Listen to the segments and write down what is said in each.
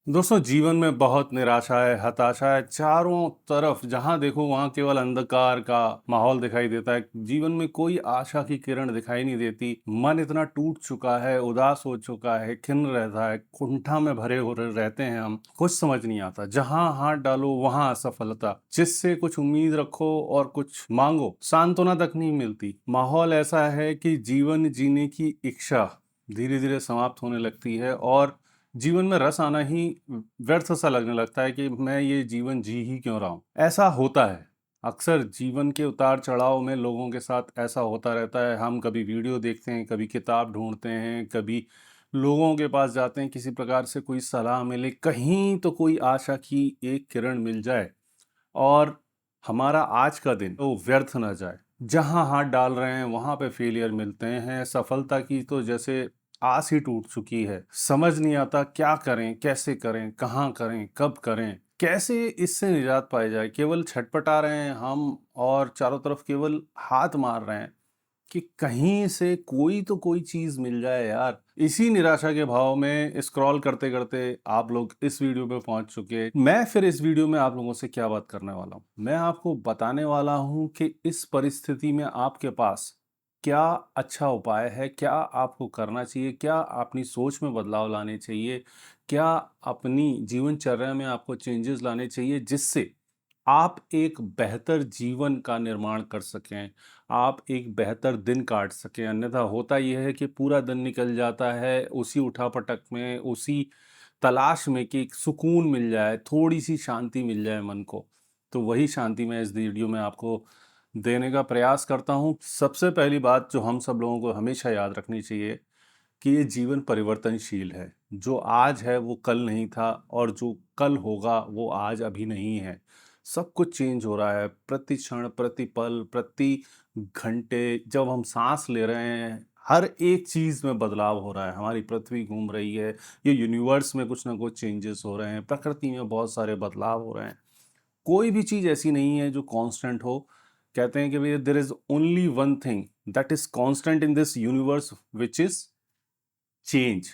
दोस्तों, जीवन में बहुत निराशा है, हताशा है। चारों तरफ जहां देखो वहां केवल अंधकार का माहौल दिखाई देता है। जीवन में कोई आशा की किरण दिखाई नहीं देती। मन इतना टूट चुका है, उदास हो चुका है, खिन्न रहता है, कुंठा में भरे हो रहते हैं हम। कुछ समझ नहीं आता। जहां हाथ डालो वहां असफलता। जिससे कुछ उम्मीद रखो और कुछ मांगो, सांत्वना तक नहीं मिलती। माहौल ऐसा है कि जीवन जीने की इच्छा धीरे धीरे समाप्त होने लगती है और जीवन में रस आना ही व्यर्थ सा लगने लगता है कि मैं ये जीवन जी ही क्यों रहा हूँ। ऐसा होता है अक्सर जीवन के उतार चढ़ाव में, लोगों के साथ ऐसा होता रहता है। हम कभी वीडियो देखते हैं, कभी किताब ढूंढते हैं, कभी लोगों के पास जाते हैं, किसी प्रकार से कोई सलाह मिले, कहीं तो कोई आशा की एक किरण मिल जाए और हमारा आज का दिन तो व्यर्थ ना जाए। जहां हाथ डाल रहे हैं वहां पे फेलियर मिलते हैं। सफलता की तो जैसे आस ही टूट चुकी है। समझ नहीं आता क्या करें, कैसे करें, कहाँ करें, कब करें, कैसे इससे निजात पाई जाए। केवल छटपटा रहे हैं हम और चारों तरफ केवल हाथ मार रहे हैं कि कहीं से कोई तो कोई चीज मिल जाए यार। इसी निराशा के भाव में स्क्रॉल करते करते आप लोग इस वीडियो पे पहुंच चुके। मैं फिर इस वीडियो में आप लोगों से क्या बात करने वाला हूं, मैं आपको बताने वाला हूं कि इस परिस्थिति में आपके पास क्या अच्छा उपाय है, क्या आपको करना चाहिए, क्या अपनी सोच में बदलाव लाने चाहिए, क्या अपनी जीवनचर्या में आपको चेंजेस लाने चाहिए जिससे आप एक बेहतर जीवन का निर्माण कर सकें, आप एक बेहतर दिन काट सकें। अन्यथा होता यह है कि पूरा दिन निकल जाता है उसी उठापटक में, उसी तलाश में कि एक सुकून मिल जाए, थोड़ी-सी शांति मिल जाए मन को। तो वही शांति मैं इस वीडियो में आपको देने का प्रयास करता हूँ। सबसे पहली बात जो हम सब लोगों को हमेशा याद रखनी चाहिए कि ये जीवन परिवर्तनशील है। जो आज है वो कल नहीं था और जो कल होगा वो आज अभी नहीं है। सब कुछ चेंज हो रहा है प्रति क्षण, प्रति पल, प्रति घंटे। जब हम सांस ले रहे हैं हर एक चीज में बदलाव हो रहा है। हमारी पृथ्वी घूम रही है, ये यूनिवर्स में कुछ ना कुछ चेंजेस हो रहे हैं, प्रकृति में बहुत सारे बदलाव हो रहे हैं। कोई भी चीज ऐसी नहीं है जो कांस्टेंट हो। कहते हैं कि भैया there is only one thing that is constant in this universe which is change.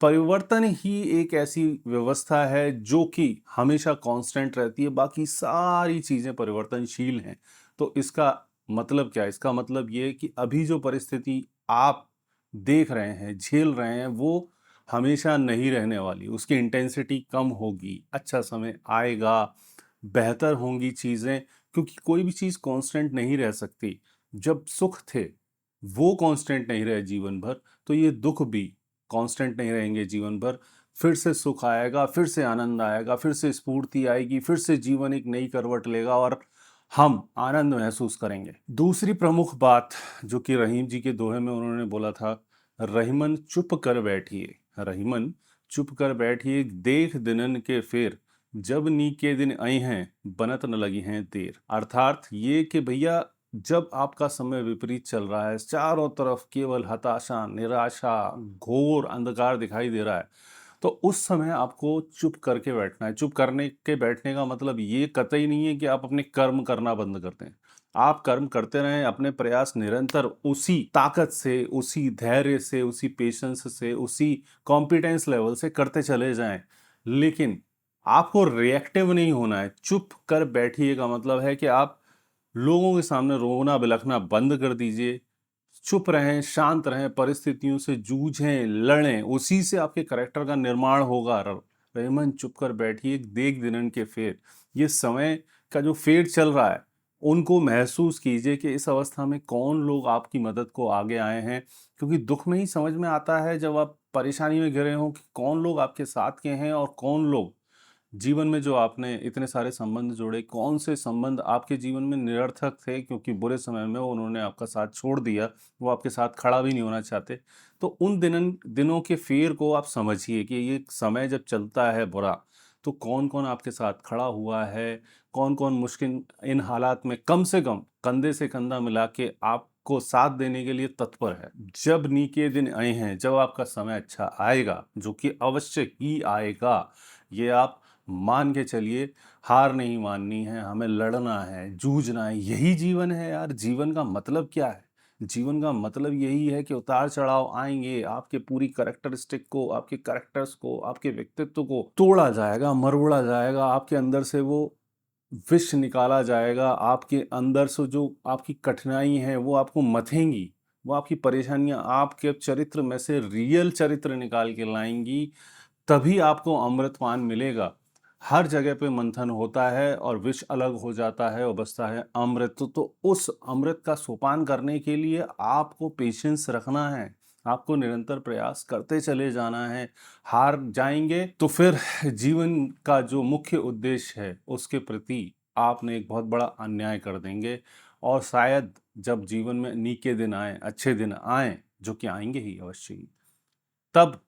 परिवर्तन ही एक ऐसी व्यवस्था है जो कि हमेशा कांस्टेंट रहती है, बाकी सारी चीजें परिवर्तनशील हैं। तो इसका मतलब क्या है? इसका मतलब ये है कि अभी जो परिस्थिति आप देख रहे हैं, झेल रहे हैं, वो हमेशा नहीं रहने वाली। उसकी इंटेंसिटी कम होगी, अच्छा समय आएगा, बेहतर होंगी चीजें। क्योंकि कोई भी चीज कांस्टेंट नहीं रह सकती। जब सुख थे वो कांस्टेंट नहीं रहे जीवन भर, तो ये दुख भी कांस्टेंट नहीं रहेंगे जीवन भर। फिर से सुख आएगा, फिर से आनंद आएगा, फिर से स्फूर्ति आएगी, फिर से जीवन एक नई करवट लेगा और हम आनंद महसूस करेंगे। दूसरी प्रमुख बात जो कि रहीम जी के दोहे में उन्होंने बोला था, रहीमन चुप कर बैठिए, रहीमन चुप कर बैठिए, देख दिनन के फेर, जब नी के दिन आई हैं बनत न लगी हैं देर। अर्थात ये कि भैया जब आपका समय विपरीत चल रहा है, चारों तरफ केवल हताशा, निराशा, घोर अंधकार दिखाई दे रहा है, तो उस समय आपको चुप करके बैठना है। चुप करने के बैठने का मतलब ये कतई नहीं है कि आप अपने कर्म करना बंद कर दें। आप कर्म करते रहें, अपने प्रयास निरंतर उसी ताकत से, उसी धैर्य से, उसी पेशेंस से, उसी कॉम्पिटेंस लेवल से करते चले जाएं। लेकिन आपको रिएक्टिव नहीं होना है। चुप कर बैठिए का मतलब है कि आप लोगों के सामने रोना बिलखना बंद कर दीजिए। चुप रहें, शांत रहें, परिस्थितियों से जूझें, लड़ें, उसी से आपके करैक्टर का निर्माण होगा। रहीमन चुप कर बैठिए, देख दिनन के फेर। ये समय का जो फेर चल रहा है उनको महसूस कीजिए कि इस अवस्था में कौन लोग आपकी मदद को आगे आए हैं। क्योंकि दुख में ही समझ में आता है, जब आप परेशानी में घिरे हों, कि कौन लोग आपके साथ के हैं और कौन लोग जीवन में जो आपने इतने सारे संबंध जोड़े, कौन से संबंध आपके जीवन में निरर्थक थे क्योंकि बुरे समय में उन्होंने आपका साथ छोड़ दिया, वो आपके साथ खड़ा भी नहीं होना चाहते। तो उन दिनों के फेर को आप समझिए कि ये समय जब चलता है बुरा, तो कौन कौन आपके साथ खड़ा हुआ है, कौन कौन मुश्किल इन हालात में कम से कम कंधे से कंधा मिला के आपको साथ देने के लिए तत्पर है। जब नीके दिन आए हैं, जब आपका समय अच्छा आएगा, जो कि अवश्य ही आएगा, ये आप मान के चलिए। हार नहीं माननी है, हमें लड़ना है, जूझना है। यही जीवन है यार। जीवन का मतलब क्या है? जीवन का मतलब यही है कि उतार-चढ़ाव आएँगे, आपके पूरी कैरेक्टरिस्टिक को, आपके कैरेक्टर्स को, आपके व्यक्तित्व को तोड़ा जाएगा, मरोड़ा जाएगा, आपके अंदर से वो विष निकाला जाएगा, आपके अंदर से जो आपकी कठिनाई है वो आपको मथेंगी, वो आपकी परेशानियाँ आपके चरित्र में से रियल चरित्र निकाल के लाएँगी, तभी आपको अमृतपान मिलेगा। हर जगह पे मंथन होता है और विष अलग हो जाता है और बचता है अमृत। तो उस अमृत का सोपान करने के लिए आपको पेशेंस रखना है, आपको निरंतर प्रयास करते चले जाना है। हार जाएँगे तो फिर जीवन का जो मुख्य उद्देश्य है, उसके प्रति आपने एक बहुत बड़ा अन्याय कर देंगे और शायद जब जीवन में नीके दिन आएँ, अच्छे दिन आएँ, जो कि आएँगे ही अवश्य ही, तब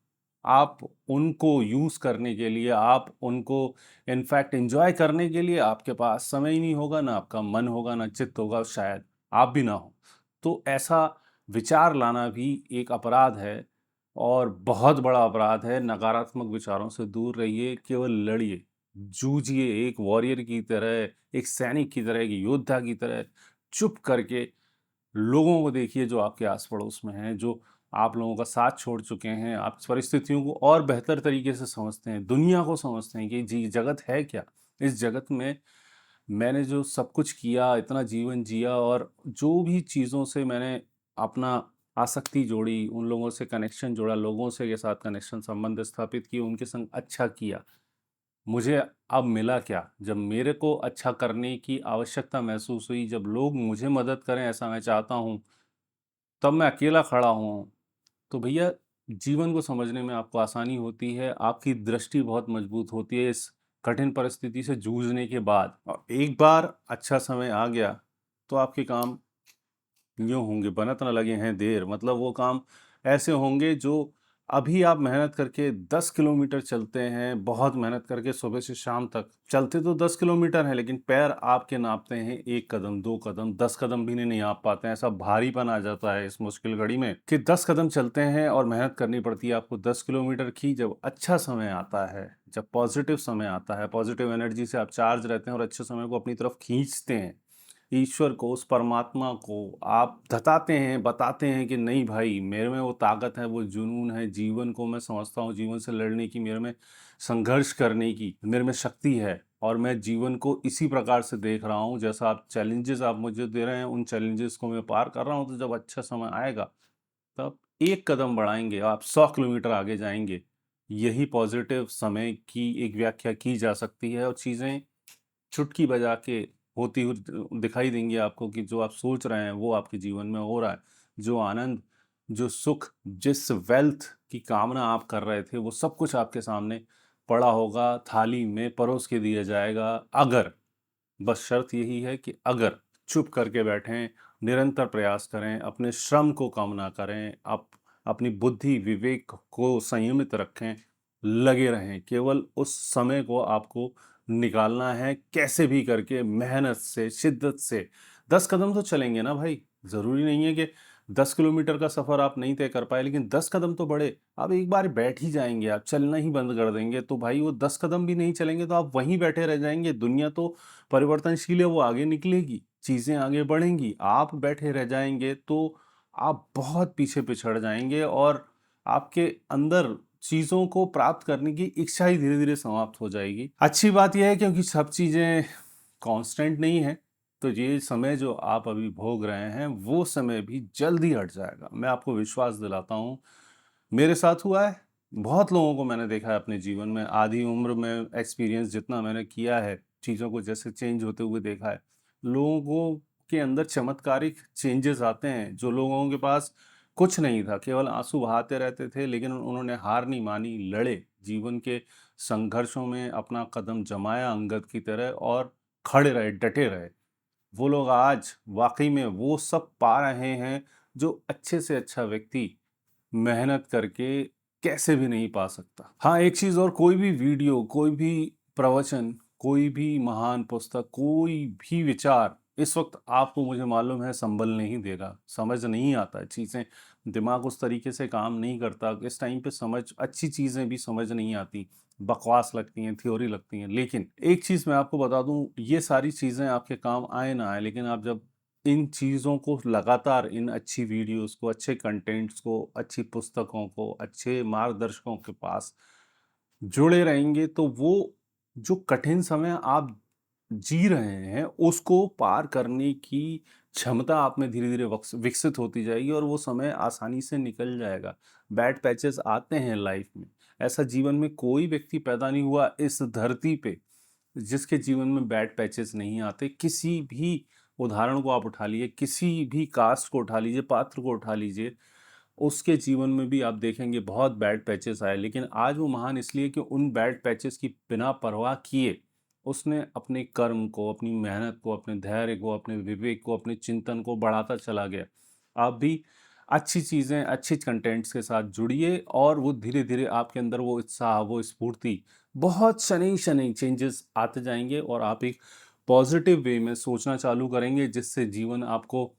आप उनको यूज़ करने के लिए, आप उनको इनफैक्ट एन्जॉय करने के लिए आपके पास समय ही नहीं होगा, ना आपका मन होगा, ना चित्त होगा, शायद आप भी ना हो। तो ऐसा विचार लाना भी एक अपराध है और बहुत बड़ा अपराध है। नकारात्मक विचारों से दूर रहिए, केवल लड़िए, जूझिए एक वॉरियर की तरह, एक सैनिक की तरह, एक योद्धा की तरह, चुप करके लोगों को देखिए जो आपके आस-पड़ोस में हैं, जो आप लोगों का साथ छोड़ चुके हैं, आप परिस्थितियों को और बेहतर तरीके से समझते हैं, दुनिया को समझते हैं कि जी जगत है क्या? इस जगत में मैंने जो सब कुछ किया, इतना जीवन जिया और जो भी चीज़ों से मैंने अपना आसक्ति जोड़ी, उन लोगों से कनेक्शन जोड़ा, लोगों से के साथ कनेक्शन संबंध स्थापित किए, उनके संग अच्छा किया। मुझे अब मिला क्या? जब मेरे को अच्छा करने की आवश्यकता महसूस हुई, जब लोग मुझे मदद करें ऐसा मैं चाहता हूँ, तब मैं अकेला खड़ा हूँ। तो भैया जीवन को समझने में आपको आसानी होती है, आपकी दृष्टि बहुत मजबूत होती है इस कठिन परिस्थिति से जूझने के बाद और एक बार अच्छा समय आ गया, तो आपके काम यूँ होंगे बनत न लगे हैं देर मतलब वो काम ऐसे होंगे जो अभी आप मेहनत करके 10 किलोमीटर चलते हैं, बहुत मेहनत करके सुबह से शाम तक। चलते तो 10 किलोमीटर हैं लेकिन पैर आपके नापते हैं 1 कदम, 2 कदम, 10 कदम भी नहीं नाप पाते हैं। ऐसा भारीपन आ जाता है इस मुश्किल घड़ी में कि 10 कदम चलते हैं और मेहनत करनी पड़ती है आपको 10 किलोमीटर की। जब अच्छा समय आता है, जब पॉज़िटिव समय आता है, पॉज़िटिव एनर्जी से आप चार्ज रहते हैं और अच्छे समय को अपनी तरफ खींचते हैं। ईश्वर को, उस परमात्मा को आप बताते हैं, बताते हैं कि नहीं भाई मेरे में वो ताकत है, वो जुनून है, जीवन को मैं समझता हूँ, जीवन से लड़ने की मेरे में संघर्ष करने की मेरे में शक्ति है और मैं जीवन को इसी प्रकार से देख रहा हूँ जैसा आप चैलेंजेस आप मुझे दे रहे हैं, उन चैलेंजेस को मैं पार कर रहा हूँ, तो जब अच्छा समय आएगा, तब एक कदम बढ़ाएँगे, आप 100 किलोमीटर आगे जाएँगे। यही पॉज़िटिव समय की एक व्याख्या की जा सकती है और चीज़ें चुटकी बजा के होती हुई दिखाई देंगी आपको कि जो आप सोच रहे हैं वो आपके जीवन में हो रहा है। जो आनंद, जो सुख, जिस वेल्थ की कामना आप कर रहे थे वो सब कुछ आपके सामने पड़ा होगा, थाली में परोस के दिया जाएगा अगर, बस शर्त यही है कि अगर चुप करके बैठें, निरंतर प्रयास करें, अपने श्रम को कम ना करें, अपनी बुद्धि, विवेक को संयमित रखें, लगे रहें। केवल उस समय को आपको निकालना है कैसे भी करके मेहनत से, शिद्दत से। 10 कदम तो चलेंगे ना भाई, ज़रूरी नहीं है कि 10 किलोमीटर का सफ़र आप नहीं तय कर पाए लेकिन 10 कदम तो बढ़े। आप एक बार बैठ ही जाएँगे, आप चलना ही बंद कर देंगे तो भाई वो 10 कदम भी नहीं चलेंगे तो आप वहीं बैठे रह जाएँगे। दुनिया तो परिवर्तनशील है, वो आगे निकलेगी, चीज़ें आगे बढ़ेंगी। आप बैठे रह जाएँगे तो आप बहुत पीछे पिछड़ जाएँगे और आपके अंदर चीज़ों को प्राप्त करने की इच्छा ही धीरे-धीरे समाप्त हो जाएगी। अच्छी बात ये है क्योंकि सब चीज़ें कांस्टेंट नहीं हैं, तो ये समय जो आप अभी भोग रहे हैं, वो समय भी जल्द ही हट जाएगा। मैं आपको विश्वास दिलाता हूँ, मेरे साथ हुआ है, बहुत लोगों को मैंने देखा है अपने जीवन में, आधी उम्र में एक्सपीरियंस जितना मैंने किया है, चीज़ों को जैसे चेंज होते हुए देखा है। लोगों के अंदर चमत्कारिक चेंजेस आते हैं, जो लोगों के पास कुछ नहीं था, केवल आँसू बहाते रहते थे, लेकिन उन्होंने हार नहीं मानी, लड़े, जीवन के संघर्षों में अपना कदम जमाया अंगद की तरह और खड़े रहे, डटे रहे। वो लोग आज वाक़ई में वो सब पा रहे हैं, जो अच्छे से अच्छा व्यक्ति मेहनत करके कैसे भी नहीं पा सकता। हाँ, एक चीज़ और कोई भी वीडियो, कोई भी प्रवचन, कोई भी महान पुस्तक, कोई भी विचार इस वक़्त आपको मुझे मालूम है संबल नहीं देगा, समझ नहीं आता है चीज़ें, दिमाग उस तरीके से काम नहीं करता। इस टाइम पे समझ अच्छी चीज़ें भी समझ नहीं आती, बकवास लगती हैं, थ्योरी लगती हैं। लेकिन एक चीज़ मैं आपको बता दूँ, ये सारी चीज़ें आपके काम आए ना आए, लेकिन आप जब इन चीज़ों को लगातार, इन अच्छी वीडियोस को, अच्छे कंटेंट्स को, अच्छी पुस्तकों को, अच्छे मार्गदर्शकों के पास जुड़े रहेंगे तो वो जो कठिन समय आप जी रहे हैं उसको पार करने की क्षमता आप में धीरे-धीरे विकसित होती जाएगी और वो समय आसानी से निकल जाएगा। बैड पैचेस आते हैं लाइफ में। ऐसा जीवन में कोई व्यक्ति पैदा नहीं हुआ इस धरती पे जिसके जीवन में बैड पैचेस नहीं आते। किसी भी उदाहरण को आप उठा लीजिए, किसी भी कास्ट को उठा लीजिए, पात्र को उठा लीजिए, उसके जीवन में भी आप देखेंगे बहुत बैड पैचेस आए, लेकिन आज वो महान इसलिए कि उन बैड पैचेस की बिना परवाह किए उसने अपने कर्म को, अपनी मेहनत को, अपने धैर्य को, अपने विवेक को, अपने चिंतन को बढ़ाता चला गया। आप भी अच्छी चीज़ें, अच्छी कंटेंट्स के साथ जुड़िए और वो धीरे-धीरे आपके अंदर वो उत्साह, वो स्फूर्ति, बहुत शनैः-शनैः चेंजेस आते जाएँगे और आप एक पॉजिटिव वे में सोचना चालू करेंगे जिससे जीवन आपको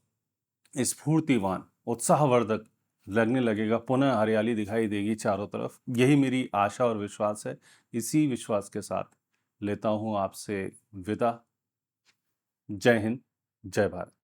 स्फूर्तिवान, उत्साहवर्धक लगने लगेगा, पुनः हरियाली दिखाई देगी चारों तरफ। यही मेरी आशा और विश्वास है। इसी विश्वास के साथ लेता हूँ आपसे विदा। जय हिंद, जय भारत।